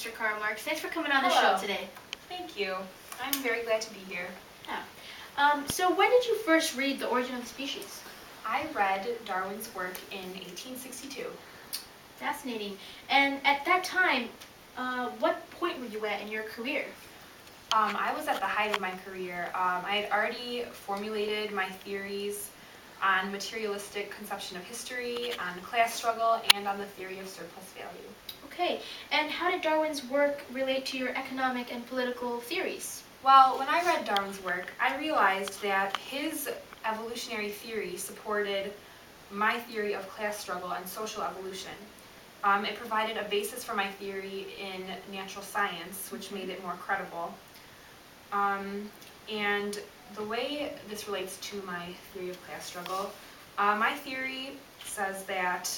Mr. Karl Marx. Thanks for coming on the Hello. show today. Thank you. I'm very glad to be here. Yeah. So when did you first read The Origin of Species? I read Darwin's work in 1862. Fascinating. And at that time, what point were you at in your career? I was at the height of my career. I had already formulated my theories on materialistic conception of history, on class struggle, and on the theory of surplus value. Okay. And how did Darwin's work relate to your economic and political theories? Well, when I read Darwin's work, I realized that his evolutionary theory supported my theory of class struggle and social evolution. It provided a basis for my theory in natural science, which made it more credible. And the way this relates to my theory of class struggle, my theory says that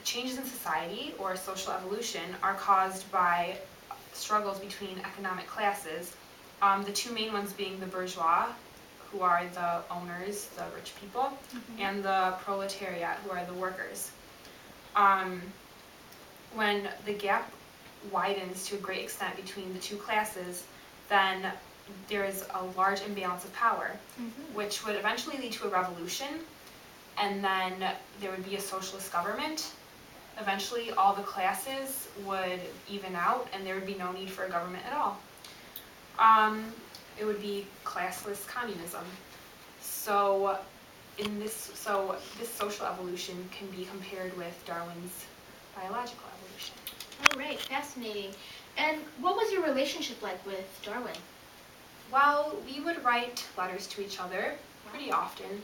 changes in society or social evolution are caused by struggles between economic classes, the two main ones being the bourgeois, who are the owners, the rich people, and the proletariat, who are the workers. When the gap widens to a great extent between the two classes, then there is a large imbalance of power, which would eventually lead to a revolution, and then there would be a socialist government. Eventually, all the classes would even out, and there would be no need for a government at all. It would be classless communism. So this social evolution can be compared with Darwin's biological evolution. All right, fascinating. And what was your relationship like with Darwin? Well, we would write letters to each other pretty often,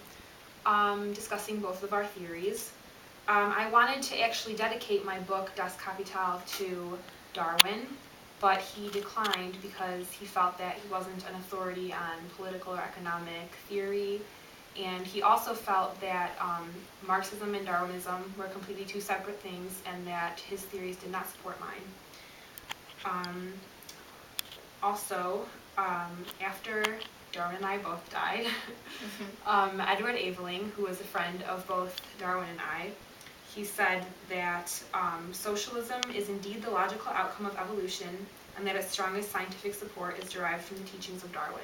discussing both of our theories. I wanted to actually dedicate my book Das Kapital to Darwin, but he declined because he felt that he wasn't an authority on political or economic theory, and he also felt that Marxism and Darwinism were completely two separate things, and that his theories did not support mine. Also, after Darwin and I both died, Edward Aveling, who was a friend of both Darwin and I, he said that socialism is indeed the logical outcome of evolution, and that its strongest scientific support is derived from the teachings of Darwin.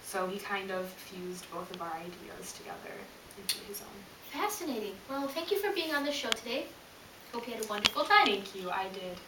So he kind of fused both of our ideas together into his own. Fascinating. Well, thank you for being on the show today. Hope you had a wonderful time. Thank you, I did.